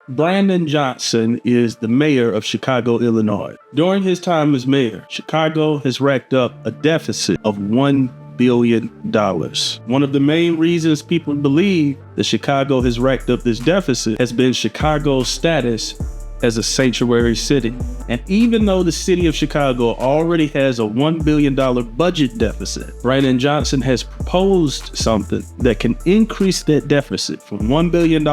Brandon Johnson is the mayor of Chicago, Illinois. During his time as mayor, Chicago has racked up a deficit of $1 billion. One of the main reasons people believe that Chicago has racked up this deficit has been Chicago's status as a sanctuary city. And even though the city of Chicago already has a $1 billion budget deficit, Brandon Johnson has proposed something that can increase that deficit from $1 billion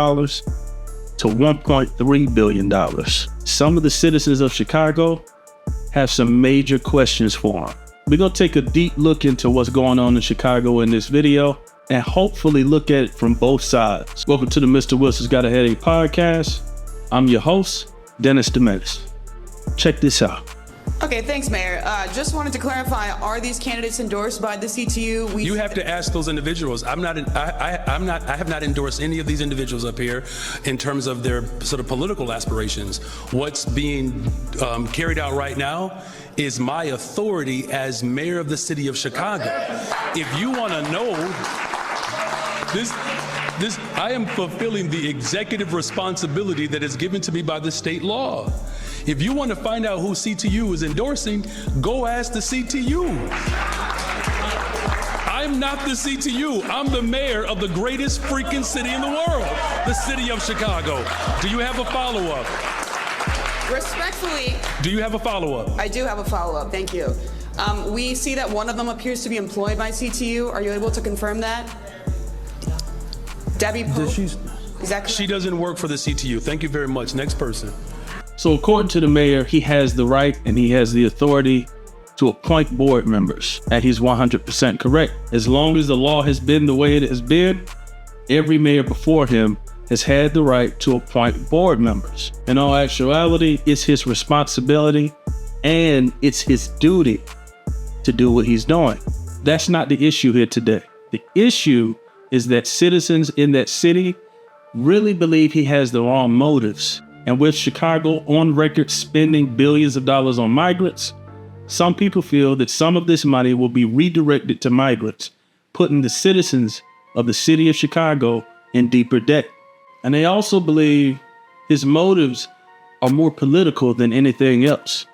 to $1.3 billion. Some of the citizens of Chicago have some major questions for him. We're gonna take a deep look into what's going on in Chicago in this video and hopefully look at it from both sides. Welcome to the Mr. Wilson's Got a Headache podcast. I'm your host, Dennis DeMetis. Check this out. Okay, thanks, Mayor. Just wanted to clarify, are these candidates endorsed by the CTU? You have to ask those individuals. I have not endorsed any of these individuals up here in terms of their sort of political aspirations. What's being carried out right now is my authority as mayor of the city of Chicago. If you want to know this, I am fulfilling the executive responsibility that is given to me by the state law. If you want to find out who CTU is endorsing, go ask the CTU. I'm not the CTU. I'm the mayor of the greatest freaking city in the world, the city of Chicago. Do you have a follow-up? Respectfully. Do you have a follow-up? I do have a follow-up. Thank you. We see that one of them appears to be employed by CTU. Are you able to confirm that? Debbie Pope? Is that correct? She doesn't work for the CTU. Thank you very much. Next person. So according to the mayor, he has the right and he has the authority to appoint board members. And he's 100% correct. As long as the law has been the way it has been, every mayor before him has had the right to appoint board members. In all actuality, it's his responsibility and it's his duty to do what he's doing. That's not the issue here today. The issue is that citizens in that city really believe he has the wrong motives. And with Chicago on record spending billions of dollars on migrants, some people feel that some of this money will be redirected to migrants, putting the citizens of the city of Chicago in deeper debt. And they also believe his motives are more political than anything else.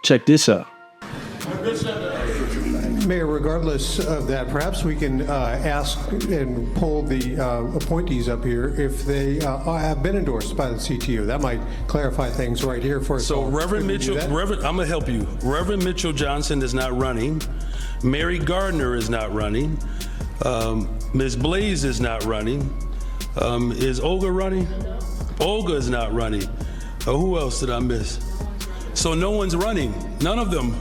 Check this out. Mayor, regardless of that, perhaps we can ask and poll the appointees up here if they have been endorsed by the CTU. That might clarify things right here for us. So Reverend Mitchell, I'm gonna help you. Reverend Mitchell Johnson is not running. Mary Gardner is not running. Ms. Blaze is not running. Is Olga running? Olga is not running. Who else did I miss? So no one's running. None of them.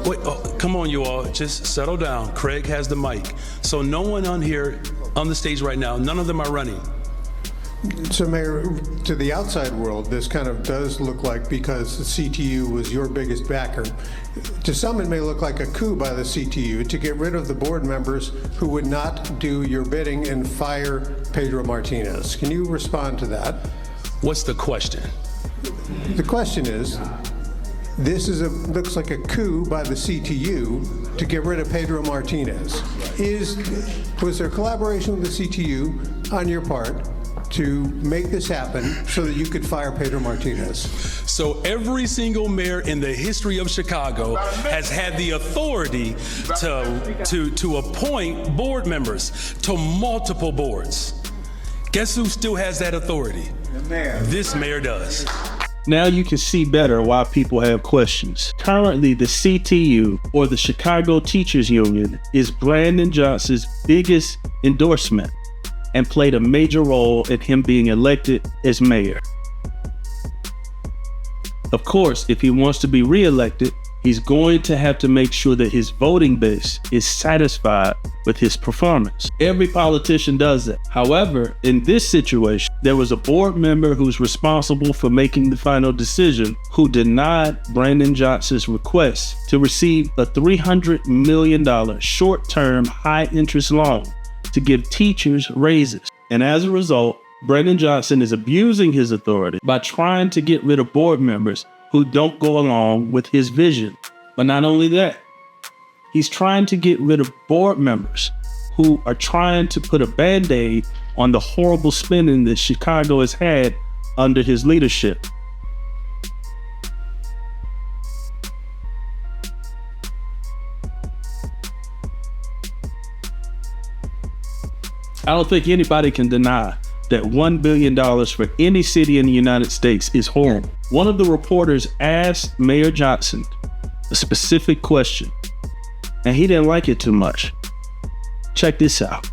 Wait, come on, you all. Just settle down. Craig has the mic. So no one on here on the stage right now, none of them are running. So, Mayor, to the outside world, this kind of does look like, because the CTU was your biggest backer, to some it may look like a coup by the CTU to get rid of the board members who would not do your bidding and fire Pedro Martinez. Can you respond to that? What's the question? The question is, this looks like a coup by the CTU to get rid of Pedro Martinez. Was there collaboration with the CTU on your part to make this happen so that you could fire Pedro Martinez? So every single mayor in the history of Chicago has had the authority to appoint board members to multiple boards. Guess who still has that authority? The mayor. This mayor does. Now you can see better why people have questions. Currently, the CTU, or the Chicago Teachers Union, is Brandon Johnson's biggest endorsement and played a major role in him being elected as mayor. Of course, if he wants to be reelected, he's going to have to make sure that his voting base is satisfied with his performance. Every politician does that. However, in this situation, there was a board member who's responsible for making the final decision who denied Brandon Johnson's request to receive a $300 million short-term high-interest loan to give teachers raises. And as a result, Brandon Johnson is abusing his authority by trying to get rid of board members who don't go along with his vision. But not only that, he's trying to get rid of board members who are trying to put a Band-Aid on the horrible spending that Chicago has had under his leadership. I don't think anybody can deny that $1 billion for any city in the United States is horrible. One of the reporters asked Mayor Johnson a specific question, and he didn't like it too much. Check this out.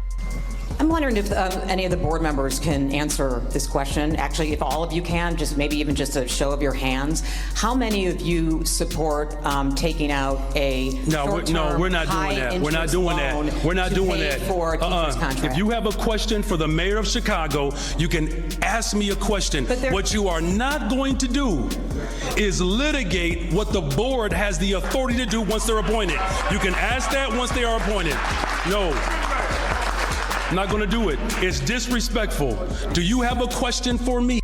I'm wondering if any of the board members can answer this question. Actually, if all of you can, just maybe even just a show of your hands. How many of you support taking out a short-term, we're not doing that. We're not doing that. We're not doing that. For a teacher's contract? If you have a question for the mayor of Chicago, you can ask me a question. What you are not going to do is litigate what the board has the authority to do once they're appointed. You can ask that once they are appointed. No. I'm not going to do it. It's disrespectful. Do you have a question for me?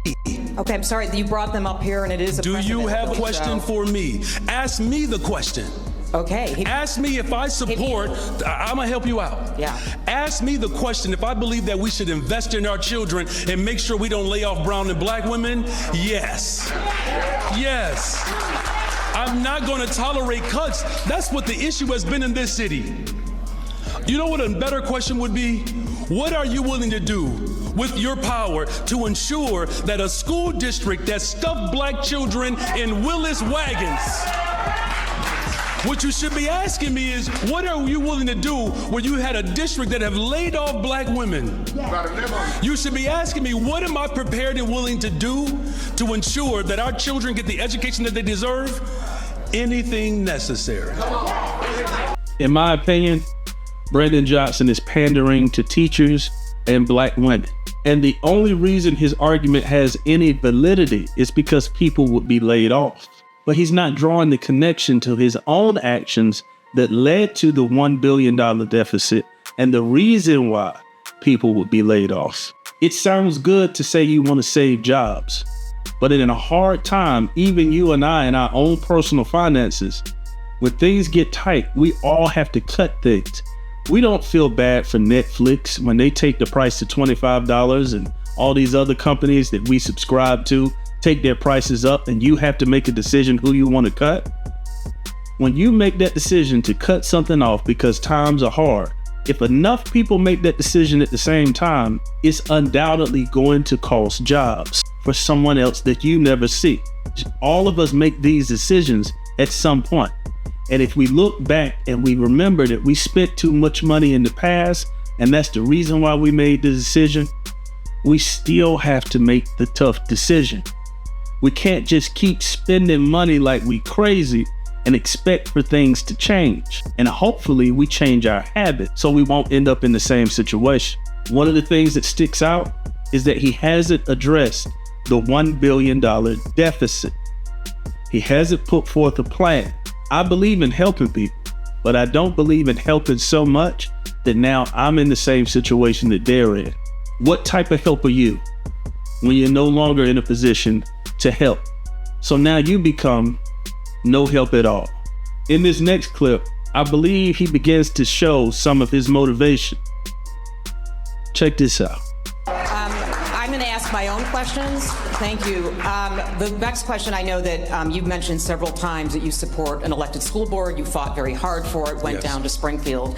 Okay, I'm sorry that you brought them up here, and it is a Do you have a question for me? Ask me the question. Okay. Ask me if I support, I'm going to help you out. Yeah. Ask me the question if I believe that we should invest in our children and make sure we don't lay off brown and black women. Yes. Yes. I'm not going to tolerate cuts. That's what the issue has been in this city. You know what a better question would be? What are you willing to do with your power to ensure that a school district that stuffed black children in Willis wagons? What you should be asking me is, what are you willing to do when you had a district that have laid off black women? You should be asking me, what am I prepared and willing to do to ensure that our children get the education that they deserve? Anything necessary. In my opinion, Brandon Johnson is pandering to teachers and black women. And the only reason his argument has any validity is because people would be laid off. But he's not drawing the connection to his own actions that led to the $1 billion deficit and the reason why people would be laid off. It sounds good to say you want to save jobs, but in a hard time, even you and I in our own personal finances, when things get tight, we all have to cut things. We don't feel bad for Netflix when they take the price to $25 and all these other companies that we subscribe to take their prices up and you have to make a decision who you want to cut. When you make that decision to cut something off because times are hard, if enough people make that decision at the same time, it's undoubtedly going to cost jobs for someone else that you never see. All of us make these decisions at some point. And if we look back and we remember that we spent too much money in the past, and that's the reason why we made the decision, we still have to make the tough decision. We can't just keep spending money like we crazy and expect for things to change. And hopefully we change our habits so we won't end up in the same situation. One of the things that sticks out is that he hasn't addressed the $1 billion deficit. He hasn't put forth a plan. I believe in helping people, but I don't believe in helping so much that now I'm in the same situation that they're in. What type of help are you when you're no longer in a position to help? So now you become no help at all. In this next clip, I believe he begins to show some of his motivation. Check this out. I'm going to ask my own questions. Thank you. The next question, I know that you've mentioned several times that you support an elected school board. You fought very hard for it, went down to Springfield.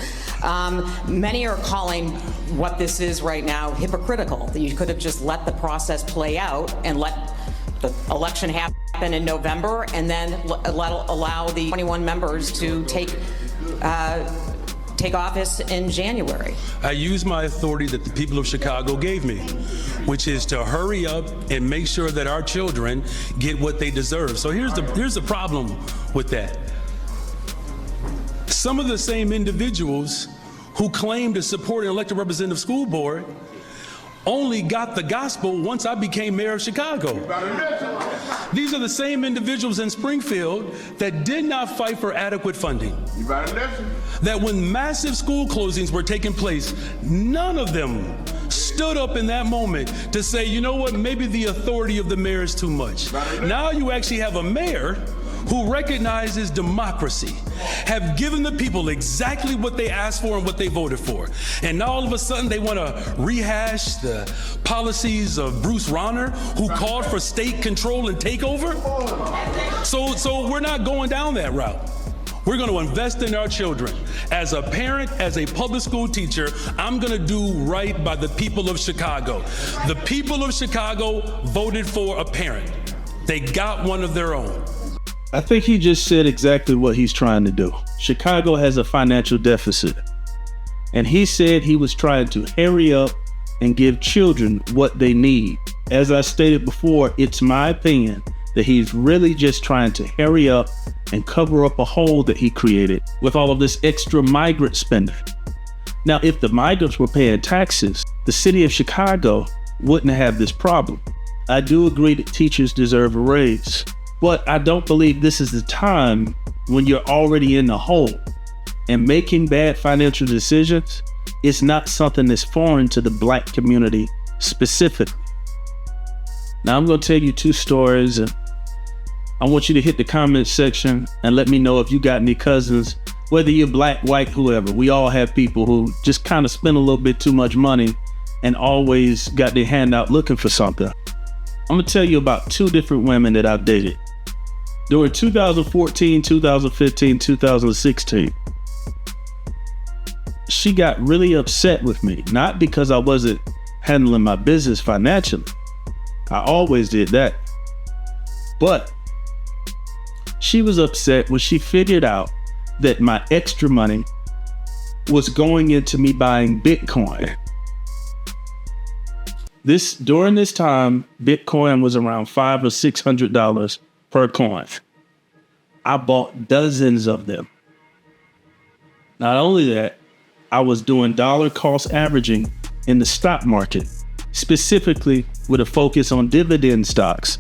Many are calling what this is right now hypocritical, that you could have just let the process play out and let the election happen in November and then allow the 21 members to take office in January. I use my authority that the people of Chicago gave me, which is to hurry up and make sure that our children get what they deserve. So here's the problem with that. Some of the same individuals who claim to support an elected representative school board only got the gospel once I became mayor of Chicago. These are the same individuals in Springfield that did not fight for adequate funding. That when massive school closings were taking place, none of them stood up in that moment to say, you know what, maybe the authority of the mayor is too much. Now you actually have a mayor who recognizes democracy, have given the people exactly what they asked for and what they voted for. And now all of a sudden they want to rehash the policies of Bruce Rauner, who called for state control and takeover. So we're not going down that route. We're going to invest in our children. As a parent, as a public school teacher, I'm going to do right by the people of Chicago. The people of Chicago voted for a parent. They got one of their own. I think he just said exactly what he's trying to do. Chicago has a financial deficit. And he said he was trying to hurry up and give children what they need. As I stated before, it's my opinion that he's really just trying to hurry up and cover up a hole that he created with all of this extra migrant spending. Now, if the migrants were paying taxes, the city of Chicago wouldn't have this problem. I do agree that teachers deserve a raise, but I don't believe this is the time when you're already in the hole. And making bad financial decisions is not something that's foreign to the Black community specifically. Now, I'm going to tell you two stories, and I want you to hit the comments section and let me know if you got any cousins, whether you're Black, white, whoever. We all have people who just kind of spend a little bit too much money and always got their hand out looking for something. I'm going to tell you about two different women that I've dated. During 2014, 2015, 2016, she got really upset with me, not because I wasn't handling my business financially. I always did that. But she was upset when she figured out that my extra money was going into me buying Bitcoin. During this time, Bitcoin was around $500 or $600 per coin. I bought dozens of them. Not only that, I was doing dollar cost averaging in the stock market, specifically with a focus on dividend stocks.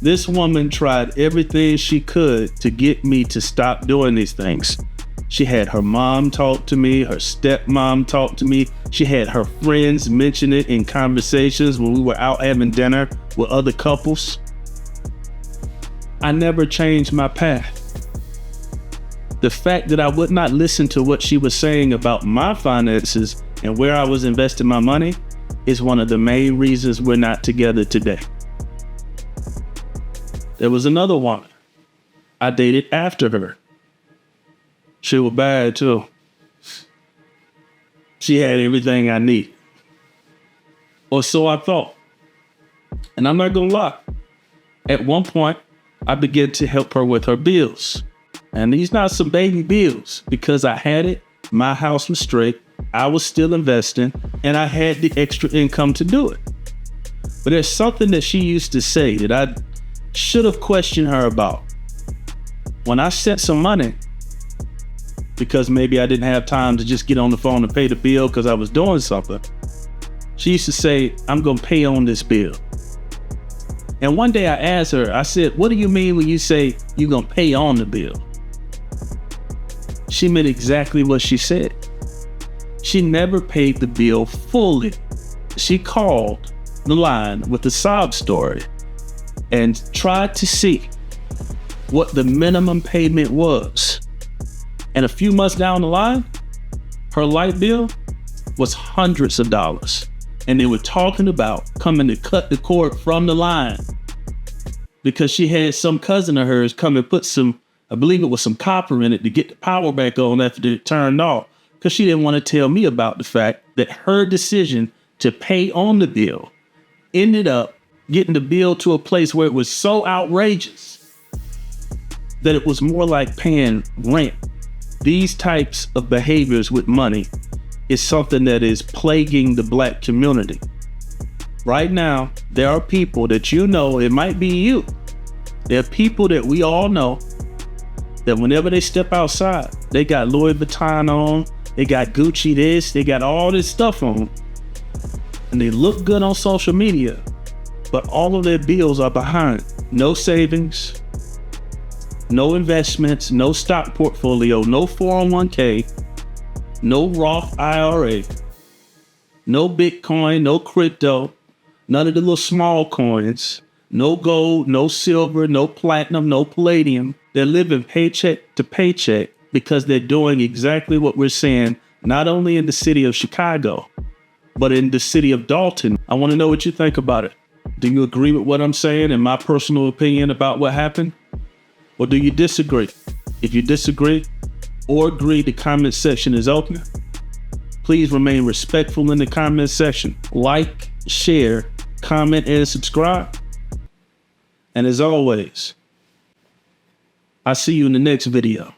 This woman tried everything she could to get me to stop doing these things. She had her mom talk to me, her stepmom talk to me. She had her friends mention it in conversations when we were out having dinner with other couples. I never changed my path. The fact that I would not listen to what she was saying about my finances and where I was investing my money is one of the main reasons we're not together today. There was another woman I dated after her. She was bad too. She had everything I need. Or so I thought. And I'm not gonna lie. At one point, I began to help her with her bills. And these not some baby bills, because I had it, my house was straight, I was still investing, and I had the extra income to do it. But there's something that she used to say that I should have questioned her about. When I sent some money, because maybe I didn't have time to just get on the phone and pay the bill because I was doing something, she used to say, I'm gonna pay on this bill. And one day I asked her, I said, what do you mean when you say you're gonna pay on the bill? She meant exactly what she said. She never paid the bill fully. She called the line with a sob story and tried to see what the minimum payment was. And a few months down the line, her light bill was hundreds of dollars. And they were talking about coming to cut the cord from the line because she had some cousin of hers come and put some, I believe it was some copper in it to get the power back on after it turned off, because she didn't want to tell me about the fact that her decision to pay on the bill ended up getting the bill to a place where it was so outrageous that it was more like paying rent. These types of behaviors with money is something that is plaguing the Black community. Right now, there are people that you know, it might be you. There are people that we all know that whenever they step outside, they got Louis Vuitton on, they got Gucci this, they got all this stuff on, and they look good on social media, but all of their bills are behind. No savings, no investments, no stock portfolio, no 401k, no Roth IRA, no Bitcoin, no crypto, none of the little small coins, no gold, no silver, no platinum, no palladium. They're living paycheck to paycheck because they're doing exactly what we're saying, not only in the city of Chicago, but in the city of Dalton. I want to know what you think about it. Do you agree with what I'm saying and my personal opinion about what happened? Or do you disagree? If you disagree or agree, the comment section is open. Please remain respectful in the comment section. Like, share, comment, and subscribe. And as always, I'll see you in the next video.